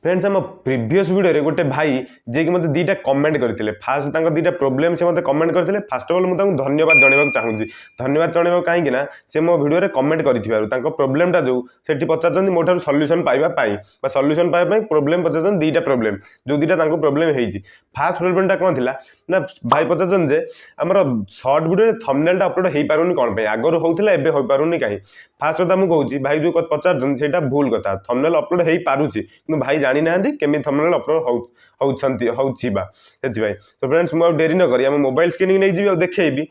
Friends आम previous video गोटे भाई जे कि मत दीटा कमेंट करते फास्ट दीटा प्रोब्लेम से मत कमेंट करते फर्स्ट अफ ऑल मुझे धन्यवाद जनवाक चाहूँगी धन्यवाद जनवाक कहीं से मो वीडियो कमेंट कर प्रोब्लेमटा जो से पचार मोटर सल्यूशन पाइबापी सल्यूशन पाइबा प्रोब्लेम पचार दीटा प्रोब्लेम जो दीटा प्रोब्लेम होती फास्ट प्रोब्लेमटा कौन थी ना भाई पचार जे आम सर्ट वीडियो थंबनेलटा अपलोड हो पारुनि कौन आगर होता एवं हो पारुनि कहीं फास्ट कथा मुझे भाई जो पचार से भूल कथा थंबनेल अपलोड हो पारुछि भाई जानी ना केमी थंबनेल अपलोड होउछि तो फ्रेंड्स मु डेरी न करी हम मोबाइल स्क्रीनिंग नहीं जी देखी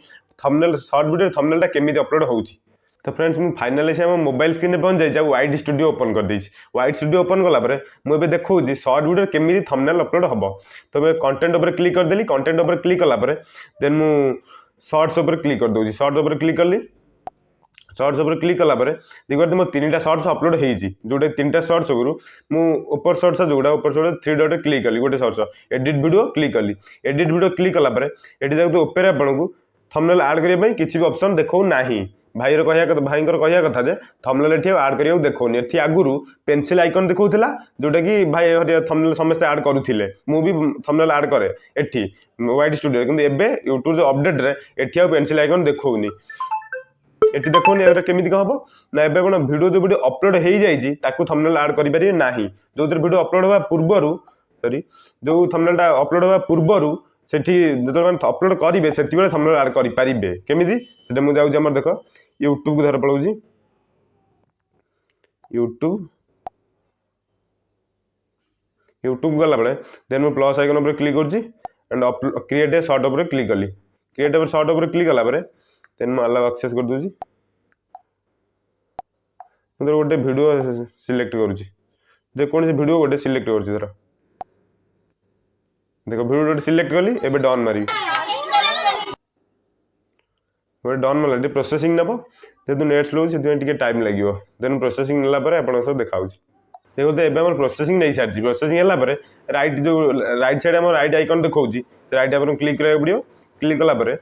थंबनेल शॉर्ट वीडियो थंबनेलटा केमी अपलोड होउछि तो फ्रेंड्स मुझे फाइनाली से मोबाइल स्क्रीन में पहुंच जाए वाइड स्टूडियो ओपन कर देछि वाइड स्टूडियो ओपन कलापर मुझे देखा शॉर्ट वीडियो केमी थंबनेल अपलोड हम तो कंटेंट उपर क्लिक करदेली कंटेंट उपर क्लिक कलापर देन मु शॉर्ट्स उपर क्लिक कर दूसरी शॉर्ट्स उपर क्लिक कली शॉर्ट्स उपर क्लिक कलापर देखिए मो 3टा शॉर्ट्स अपलोड होती जोटे 3टा शॉर्ट्स उपरू मुपर शॉर्ट्स जोड़ा ऊपर शॉर्ट 3 डॉट क्लिक कली गोटे शॉर्ट्स एडिट वीडियो क्लिक कली एडिट वीडियो क्लिक कलापर ये देखते ऊपर आपको थंबनेल ऐड करने किसी भी ऑप्शन देखो ना भाई कहया कथा जे थंबनेल एठी ऐड करियो देखोनी एठी आगुरु पेंसिल आइकन देखौथिला जोटा कि भाई थंबनेल समस्त ऐड करूथिले मु भी थंबनेल ऐड करे एठी वाइड स्टूडियो किंतु एबे यूट्यूब जो अपडेट रे एठी आ पेंसिल आइकन देखौनी एटी देखोनी एटा केमिति हम ना एबे कोन वीडियो अपलोड हो जाइछि ताकू थंबनेल ऐड करि परिबे नाही जो वीडियो अपलोड होवा पूर्वरु सॉरी जो थंबनेलटा अपलोड होवा पूर्वरु सेठी जो अपलोड करेंगे से थंबनेल ऐड करि परिबे केमिति सेटा मु जाउछि हमर देखो यूट्यूब को धर पळौछि यूट्यूब गला बेले देन मु प्लस आइकन ऊपर क्लिक करछि एंड क्रिएट ए शॉर्ट ऊपर क्लिक कली क्रिएट ए शॉर्ट ऊपर क्लिक कला परे देन मु अलाउ एक्सेस कर दूछि मतलब गोटे वीडियो सिलेक्ट करूछि जे कोन से वीडियो गोटे सिलेक्ट करूछि धर देखो वीडियो गोटे सिलेक्ट कली एबे डन मारी गोटे डन मारला प्रोसेसिंग नब जेहेतु नेट स्लो से टाइम लगे देन प्रोसेसिंग नेला परे आपन सब देखाऊँ देखो तो एबे हमर प्रोसेसिंग नहीं सारी प्रोसेसिंग है राइट जो राइट साइड आम राइट आइकन देखा राइट आप क्लिक करा पड़ो क्लिक कलापर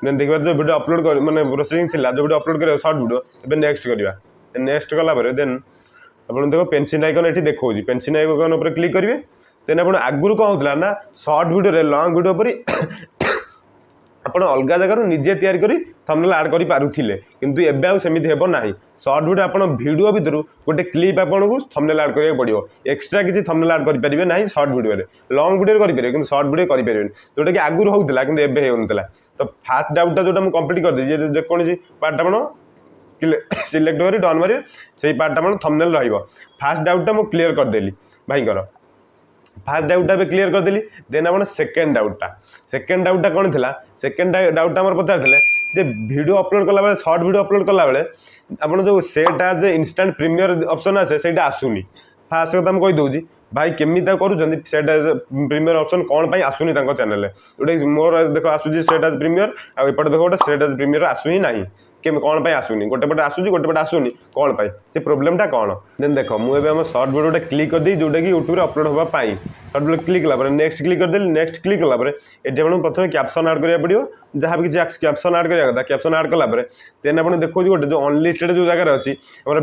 देन देखिए जो वीडियो अपलोड कर माने प्रोसेसिंग थिला जो वीडियो अपलोड कर शॉर्ट वीडियो एबे नेक्स्ट करवा नेक्स्ट कलापर देन आप देखो पेंसिल आइकन ये देखा पेंसिल आइकन ऊपर क्लिक करेंगे देन आप आगुरी कौन होता ना शॉर्ट वीडियो लॉन्ग वीडियो पर आपण अलग जगार निजे तैयारी करी थंबनेल ऐड करि पारुथिले किंतु एबे आ सेमिति हेबो नाही शॉर्ट वीडियो आपण वीडियो भीतर गोटे क्लिप आपको थंबनेल ऐड करिया पड़ियो एक्स्ट्रा किसी थंबनेल ऐड करि परिबे नाही शॉर्ट वीडियो रे लॉन्ग वीडियो करि परिबे किंतु शॉर्ट वीडियो करि परिबे जोटा कि आगुर होउतला किंतु एबे हेउनतला तो फास्ट डाउटटा जोटा मु कंप्लीट कर दी जे कोनसी पार्ट आपण सिलेक्ट करी डन मारियो सेही पार्ट आपण थंबनेल रहइबो फास्ट डाउटटा मु क्लियर कर देली भाईकर फास्ट डाउटा भी क्लियर करदेली देन आप सेकेंड डाउटा कौन थी सेकेंड डाउटा आम पचार जे वीडियो अपलोड कला बेले शॉर्ट वीडियो अपलोड कला बेले आपन जो set as instant premiere option आसे सेटा आसुनी फास्ट कथा मुझे कहीदे भाई केमी करूँ सेट एज प्रीमियर ऑप्शन कौन पाई आसुनी चैनल जोटा मोर देख आसूसी सेट एज प्रीमियर आउटे देखो गोटे सेट एज प्रीमियर आसू ही ना कौन पाई आसुनी गोटे पटे आसूसी गोटे पटे आसुनी कौन पाई से प्रोब्लेमटा कौन देन देख मुझे शॉर्ट वीडियो क्लिक कर दी जोटा कि यूट्यूब अपलोड होगापाई शॉर्ट वीडियो क्लिक कला नेक्स्ट क्लिक करदेली नेक्स्ट क्लिक कला ये प्रथम कैप्शन ऐड करा पड़ो जहाँ भी किसी कैप्शन ऐड करा कैप्शन ऐड कला देन आप देखो गोटे जो अनलिस्टेड जो जगह अच्छी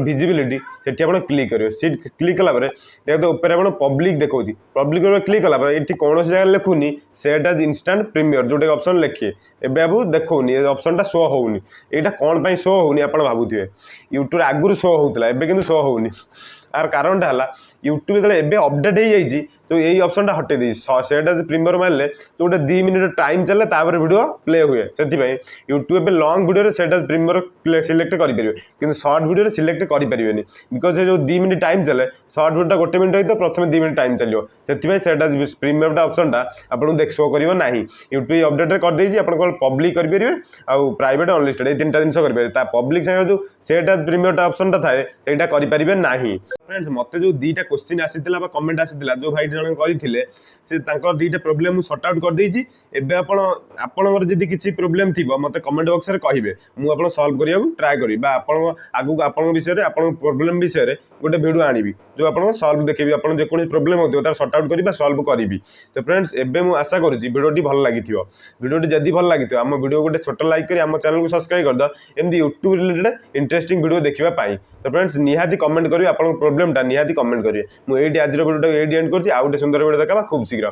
विजिबिलिटी से आप क्लिक करेंगे सीट क्लिक कला देखते ऊपर आप पब्लिक देखा पब्लिक क्लिक कला ये कौन जगह लिखुनी सेट एज इंस्टांट प्रीमियर जोटे ऑप्शन लिखे एवं आप देखनी ऑप्शनटा शो होनी यहाँ कौन पाई शो होनी आप भावुए यूट्यूब आगुरी शो होता है एवं शो होनी यार कारणटा है यूट्यूब जो एवं अपडेट हो जाइए तो यही ऑप्शनटा हटे दी सेट एज प्रीमियर मारे तो गोटे 2 मिनिट टाइम चले वीडियो प्ले हुए से यूट्यूब में long video set as premiere select करेंगे कि शॉर्ट वीडियो सिलेक्ट करेंगे बिकज जो 2 मिनिट टाइम चले शॉर्ट वीडियो गोटे मिनिट हो तो प्रथम 2 मिनिट टाइम चलो से सेट एज प्रीमियर ऑप्शनटा आपको देख शो कर ना यूट्यूब अपडेट करदे आप पब्लिक करेंगे आउ प्राइवेट अनलिस्टेड ये 3टा जिन करेंगे पब्लिक सागर जो सेट एज प्रीमियर ऑप्शनटा थाए सहीटा करेंगे ना फ्रेंड्स मत जो 2टा क्वेश्चन आसीला कमेंट आसीला जो भाई जन करते से 2टा प्रोब्लेम सॉर्ट आउट कर देछि एबे आपणकर जदि किसी प्रोब्लेम थी मत कमेंट बॉक्स रे कहिबे मु आपन सॉल्व करिया ट्राई करी बा आपन आगु आपन विषय रे आपन प्रोब्लेम विषय रे गोटे वीडियो आनिबी जो आपन सॉल्व देखेबी आपन जे कोन प्रोब्लेम होतो तार सॉर्ट आउट करी बा सॉल्व करिबी तो फ्रेंड्स एबे मु आशा करूची वीडियोटी भल लागिथियो वीडियोटी जदि भल लागिथियो हम वीडियो गोटे छोट लाइक करी हम चैनल को सब्सक्राइब कर दो एमदी यूट्यूब रिलेटेड इंटरेस्टिंग वीडियो देखिबा पाई तो फ्रेंड्स निहाती कमेंट करी आपन प्रोब्लेमटा निहाती कमेंट करेंगे मुझे आज भिडियो एंड कर सुंदर भिडियो देखा खूब शीघ्र।